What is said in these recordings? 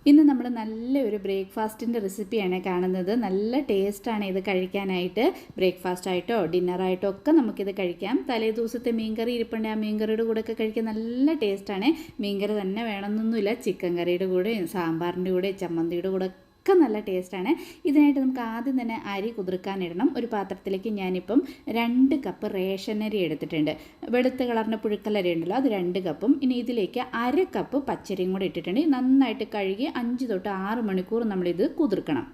ഇന്ന് നമ്മൾ നല്ലൊരു ബ്രേക്ക്ഫാസ്റ്റിൻ്റെ റെസിപ്പിയാണ് കാണുന്നത്. നല്ല ടേസ്റ്റാണ് ഇത് കഴിക്കാനായിട്ട്. ബ്രേക്ക്ഫാസ്റ്റ് ആയിട്ടോ ഡിന്നറായിട്ടോ ഒക്കെ നമുക്കിത് കഴിക്കാം. തലേ ദിവസത്തെ മീൻകറി ഇരിപ്പുണ്ട്, ആ മീൻകറിയുടെ കൂടെ ഒക്കെ കഴിക്കാൻ നല്ല ടേസ്റ്റാണ്. മീൻകറി തന്നെ വേണമെന്നൊന്നുമില്ല, ചിക്കൻ കറിയുടെ കൂടെ, സാമ്പാറിൻ്റെ കൂടെ, ചമ്മന്തിയുടെ കൂടെ ഒക്കെ നല്ല ടേസ്റ്റാണ്. ഇതിനായിട്ട് നമുക്ക് ആദ്യം തന്നെ അരി കുതിർക്കാനിടണം. ഒരു പാത്രത്തിലേക്ക് ഞാനിപ്പം 2 കപ്പ് റേഷൻ അരി എടുത്തിട്ടുണ്ട്. വെളുത്ത കളറിൻ്റെ പുഴുക്കലരി ഉണ്ടല്ലോ, അത് 2 കപ്പും. ഇനി ഇതിലേക്ക് 1/2 കപ്പ് പച്ചരിയും കൂടി ഇട്ടിട്ടുണ്ട്. നന്നായിട്ട് കഴുകി 5 തൊട്ട് 6 മണിക്കൂർ നമ്മളിത് കുതിർക്കണം.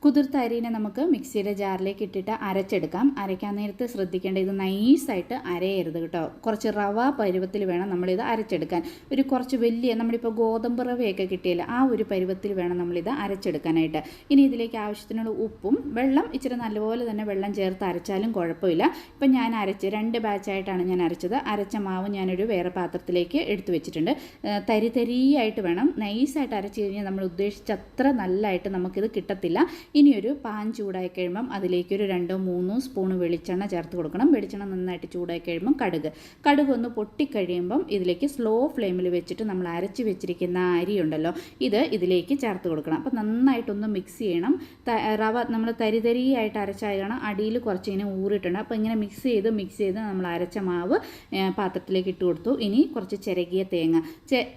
കുതിർത്ത അരിനെ നമുക്ക് മിക്സിയുടെ ജാറിലേക്ക് ഇട്ടിട്ട് അരച്ചെടുക്കാം. അരയ്ക്കാൻ നേരത്ത് ശ്രദ്ധിക്കേണ്ട, ഇത് നൈസായിട്ട് അരയരുത് കേട്ടോ. കുറച്ച് റവ പരുവത്തിൽ വേണം നമ്മളിത് അരച്ചെടുക്കാൻ. ഒരു കുറച്ച് വലിയ, നമ്മളിപ്പോൾ ഗോതമ്പ് റവയൊക്കെ കിട്ടിയില്ല, ആ ഒരു പരുവത്തിൽ വേണം നമ്മളിത് അരച്ചെടുക്കാനായിട്ട്. ഇനി ഇതിലേക്ക് ആവശ്യത്തിനുള്ള ഉപ്പും വെള്ളം ഇച്ചിരി നല്ലപോലെ തന്നെ വെള്ളം ചേർത്ത് അരച്ചാലും കുഴപ്പമില്ല. ഇപ്പം ഞാൻ 2 ബാച്ചായിട്ടാണ് ഞാൻ അരച്ചത്. അരച്ച മാവ് ഞാനൊരു വേറെ പാത്രത്തിലേക്ക് എടുത്തു വെച്ചിട്ടുണ്ട്. തരിയായിട്ട് വേണം. നൈസായിട്ട് അരച്ച് കഴിഞ്ഞാൽ നമ്മൾ ഉദ്ദേശിച്ചത്ര നല്ലതായിട്ട് നമുക്കിത് കിട്ടത്തില്ല. ഇനിയൊരു പാൻ ചൂടായി കഴിയുമ്പം അതിലേക്ക് ഒരു 2-3 സ്പൂൺ വെളിച്ചെണ്ണ ചേർത്ത് കൊടുക്കണം. വെളിച്ചെണ്ണ നന്നായിട്ട് ചൂടായി കഴിയുമ്പം കടുക് ഒന്ന് പൊട്ടിക്കഴിയുമ്പം ഇതിലേക്ക് സ്ലോ ഫ്ലെയിമിൽ വെച്ചിട്ട് നമ്മൾ അരച്ച് വെച്ചിരിക്കുന്ന അരി ഉണ്ടല്ലോ, ഇതിലേക്ക് ചേർത്ത് കൊടുക്കണം. അപ്പോൾ നന്നായിട്ടൊന്ന് മിക്സ് ചെയ്യണം. റവ നമ്മൾ തരിയായിട്ട് അരച്ചായതാണ്, അടിയിൽ കുറച്ചിങ്ങനെ ഊറിയിട്ടുണ്ട്. അപ്പോൾ ഇങ്ങനെ മിക്സ് ചെയ്ത് നമ്മൾ അരച്ച മാവ് പാത്രത്തിലേക്ക് ഇട്ട് കൊടുത്തു. ഇനി കുറച്ച് ചിരകിയ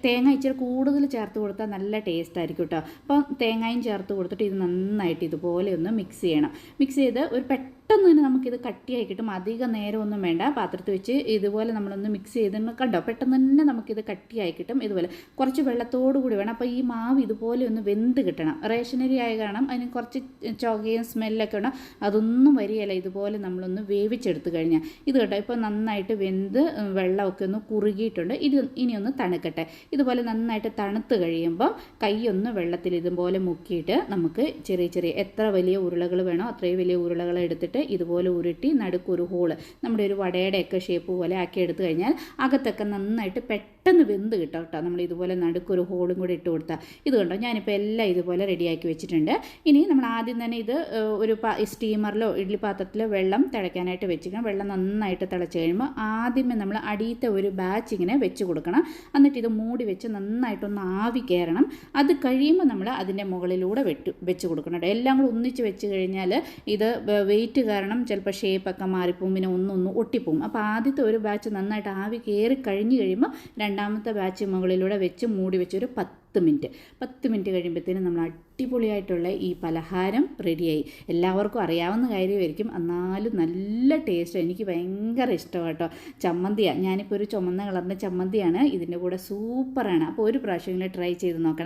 തേങ്ങ ഇച്ചിരി കൂടുതൽ ചേർത്ത് കൊടുത്താൽ നല്ല ടേസ്റ്റ് ആയിരിക്കും കേട്ടോ. അപ്പോൾ തേങ്ങയും ചേർത്ത് കൊടുത്തിട്ട് ഇത് നന്നായിട്ട് ഇതുപോലെ ഒന്ന് മിക്സ് ചെയ്യണം. മിക്സ് ചെയ്ത് ഒരു പെട്ടെന്ന് തന്നെ നമുക്കിത് കട്ടിയായി കിട്ടും. അധികം നേരമൊന്നും വേണ്ട. പാത്രത്തിൽ വെച്ച് ഇതുപോലെ നമ്മളൊന്ന് മിക്സ് ചെയ്തെന്ന് കണ്ടോ, പെട്ടെന്ന് തന്നെ നമുക്കിത് കട്ടിയായി കിട്ടും. ഇതുപോലെ കുറച്ച് വെള്ളത്തോടു കൂടി വേണം. അപ്പോൾ ഈ മാവ് ഇതുപോലെ ഒന്ന് വെന്ത് കിട്ടണം. റേഷനരി ആയ കാരണം അതിന് കുറച്ച് ചൊകയും സ്മെല്ലൊക്കെ ഉണ്ട്, അതൊന്നും വരികയില്ല. ഇതുപോലെ നമ്മളൊന്ന് വേവിച്ചെടുത്ത് കഴിഞ്ഞാൽ ഇത് കേട്ടോ, ഇപ്പോൾ നന്നായിട്ട് വെന്ത് വെള്ളമൊക്കെ ഒന്ന് കുറുകിയിട്ടുണ്ട്. ഇനി ഒന്ന് തണുക്കട്ടെ. ഇതുപോലെ നന്നായിട്ട് തണുത്ത് കഴിയുമ്പോൾ കൈയൊന്ന് വെള്ളത്തിൽ ഇതുപോലെ മുക്കിയിട്ട് നമുക്ക് ചെറിയ എത്ര വലിയ ഉരുളകൾ വേണോ അത്രയും വലിയ ഉരുളകൾ എടുത്തിട്ട് ഇതുപോലെ ഉരുട്ടി നടുക്കൊരു ഹോള്, നമ്മുടെ ഒരു വടയുടെയൊക്കെ ഷേപ്പ് പോലെ ആക്കി എടുത്തു കഴിഞ്ഞാൽ അകത്തൊക്കെ നന്നായിട്ട് പെട്ടെന്ന് വെന്ത് കിട്ടും കേട്ടോ. നമ്മൾ ഇതുപോലെ നടുക്കൊരു ഹോളും കൂടി ഇട്ട് കൊടുത്താൽ ഇത് കണ്ടോ, ഞാനിപ്പോൾ എല്ലാം ഇതുപോലെ റെഡിയാക്കി വെച്ചിട്ടുണ്ട്. ഇനി നമ്മൾ ആദ്യം തന്നെ ഇത് ഒരു സ്റ്റീമറിലോ ഇഡ്ഡലി പാത്രത്തിലോ വെള്ളം തിളയ്ക്കാനായിട്ട് വെച്ചിരിക്കണം. വെള്ളം നന്നായിട്ട് തിളച്ച് കഴിയുമ്പോൾ ആദ്യമേ നമ്മൾ അടിയത്തെ ഒരു ബാച്ച് ഇങ്ങനെ വെച്ച് കൊടുക്കണം. എന്നിട്ട് ഇത് മൂടി വെച്ച് നന്നായിട്ടൊന്ന് ആവി കയറണം. അത് കഴിയുമ്പോൾ നമ്മൾ അതിൻ്റെ മുകളിലൂടെ വെച്ച് കൊടുക്കണം. എല്ലാം കൂടെ ഒന്നിച്ച് വെച്ച് കഴിഞ്ഞാൽ ഇത് വെയിറ്റ് കാരണം ചിലപ്പോൾ ഷേപ്പൊക്കെ മാറിപ്പോവും, പിന്നെ ഒന്നൊന്ന് ഒട്ടിപ്പോവും. അപ്പോൾ ആദ്യത്തെ ഒരു ബാച്ച് നന്നായിട്ട് ആവി കയറി കഴിഞ്ഞ് കഴിയുമ്പോൾ രണ്ടാമത്തെ ബാച്ച് മുകളിലൂടെ വെച്ച് മൂടി വെച്ച് ഒരു 10 മിനിറ്റ് കഴിയുമ്പോഴത്തേനും നമ്മൾ അടിപൊളിയായിട്ടുള്ള ഈ പലഹാരം റെഡിയായി. എല്ലാവർക്കും അറിയാവുന്ന കാര്യമായിരിക്കും, എന്നാലും നല്ല ടേസ്റ്റ്. എനിക്ക് ഭയങ്കര ഇഷ്ടമാണ് കേട്ടോ. ചമ്മന്തിയാണ്, ഞാനിപ്പോൾ ഒരു ചുമന്ന കളറിൻ്റെ ചമ്മന്തിയാണ് ഇതിൻ്റെ കൂടെ, സൂപ്പറാണ്. അപ്പോൾ ഒരു പ്രാവശ്യം ട്രൈ ചെയ്ത് നോക്കണം.